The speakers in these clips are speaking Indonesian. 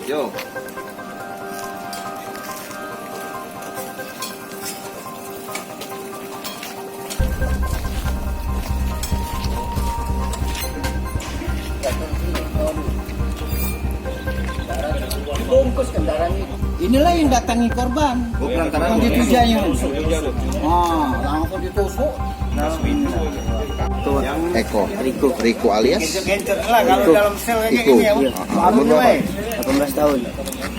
Yo. Bungkus kendaraan ini. Inilah yang datangi korban. Bukan karena Yang ditujanya. Langsung ditusuk. Eko, Riko alias Kalau dalam sel kayak Iko. gini ya. Umur berapa? 18 tahun.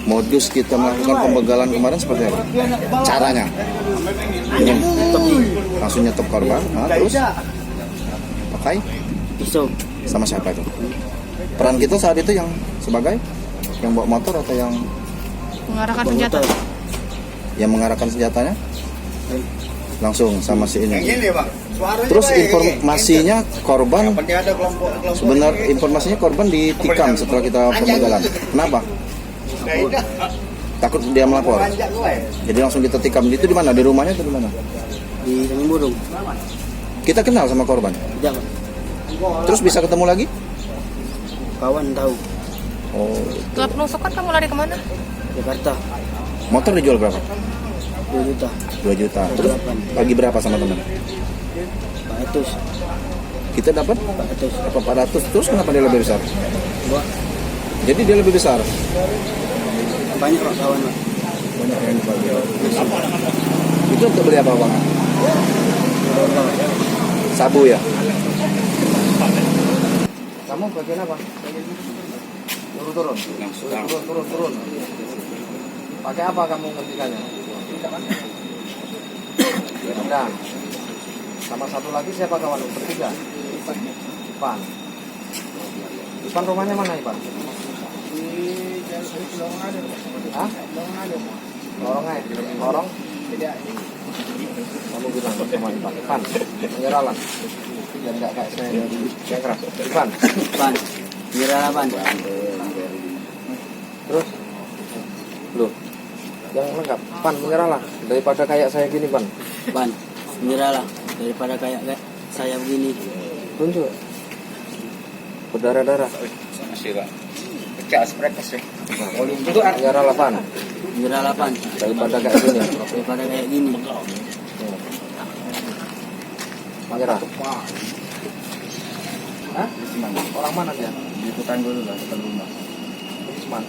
Modus kita melakukan pembegalan kemarin seperti apa? Caranya? Langsung nyetop korban, terus pakai Pisau. sama siapa itu? Peran kita saat itu yang sebagai yang bawa motor atau yang Mengarahkan senjata. mengarahkan senjatanya? Langsung sama si ini. Gini, Bang. Terus informasinya korban Ada kelompok sebenarnya informasinya korban ditikam setelah kita pembegalan. Kenapa? Takut dia melapor. Jadi langsung kita tikam. Itu di mana? Di rumahnya atau di mana? di Tanjung Burung. Kita kenal sama korban. Tidak, Terus bisa ketemu lagi? kawan tahu. Oh, Setelah penusukan kamu lari kemana? Jakarta motor dijual berapa? 2 juta. 2 juta. Terus bagi berapa sama teman? 400. Kita dapat 400. apa 400. Terus kenapa dia lebih besar? Dua. Jadi dia lebih besar. Banyak kok kawan, Pak. Banyak yang dibagi. Itu untuk beli apa bang? Sabu ya. Kamu bagian apa? Turun. Turun. Pakai apa kamu ketikannya? Pedang. Sama satu lagi siapa kawan? Bertiga. Ipan. Ipan rumahnya mana Ipan? Hah? Lorong? Kamu bilang sama Ipan. Ipan, menyerahlah. Biar nggak kayak saya yang keras. Ipan, menyerahlah Pan. Terus? Loh, yang lengkap. Pan, menyerahlah. Daripada kayak saya gini Pan. Pan, menyerahlah daripada kayak saya begini. Tunjuk. Berdarah-darah. Masih Pak. Pecah mereka sih. Menyerahlah Pan. Menyerahlah Pan Daripada kayak gini. daripada kayak gini. Menyerah. Hah? Orang mana dia? Di tukang dulu lah, depan rumah. Usman.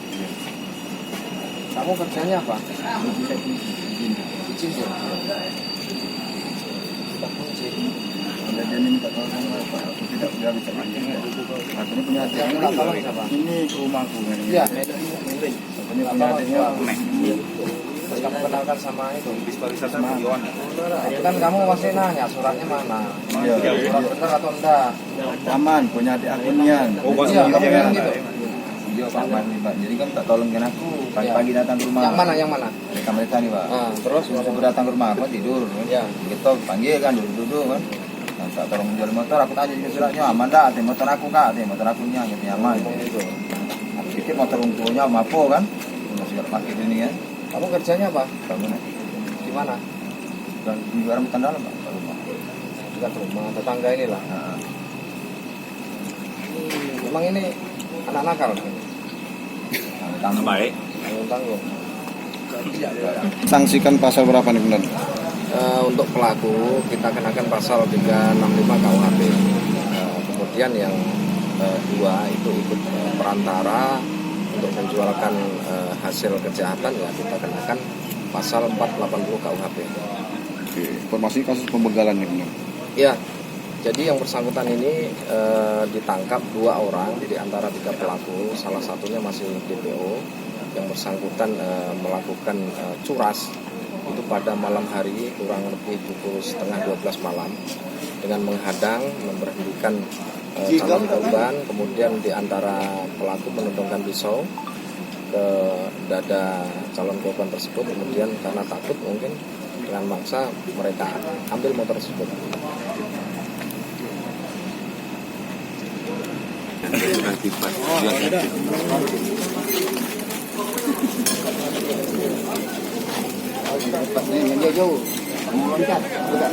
Kamu kerjanya apa? Izin ya. Kalau dia minta tolong sama Pak, aku tidak bisa manjang. Aku ini punya adik. Minta tolong siapa? Ini rumahku. Iya. Aku ini punya adiknya. Terus kamu kenalkan sama itu. Sama Yohan. Kan kamu masih nanya suratnya mana? Iya. Surat benar atau enggak? Aman, punya adik aku nian. Iya, kamu bilang gitu. Iya Pak Man nih Pak. Jadi kamu tak tolongin aku. Pagi-pagi datang ke rumah. Yang mana? Mereka nih Pak. Terus Subuh datang ke rumah aku tidur. Ya. Gitu panggil kan duduk kan. Nah, tak tolong menjual motor. Aku tanya juga suratnya aman dah. Ada motor aku kak. Ada motor aku nya gitu aman. Gitu. Aku pikir motor untuknya mapo kan. Masih pakai ini kan. Kamu kerjanya apa? Bangun. Di mana? Dan di luar hutan dalam Pak. Ke rumah. Dekat rumah tetangga inilah. Nah, Memang ini anak nakal. tambah baik. Tanggung. Sanksikan pasal berapa nih benar? Untuk pelaku kita kenakan pasal 365 KUHP. Kemudian yang dua itu ikut perantara untuk menjualkan hasil kejahatan ya kita kenakan pasal 480 KUHP. Oke, informasi kasus pembegalan nih benar. Ya, jadi yang bersangkutan ini ditangkap 2 orang di antara 3 pelaku. Salah satunya masih DPO. Yang bersangkutan melakukan curas itu pada malam hari kurang lebih pukul 11:30 malam dengan menghadang, memberhentikan calon korban, kemudian di antara pelaku menodongkan pisau ke dada calon korban tersebut, kemudian karena takut mungkin dengan maksa mereka ambil motor tersebut. Jauh, kamu loncat, buka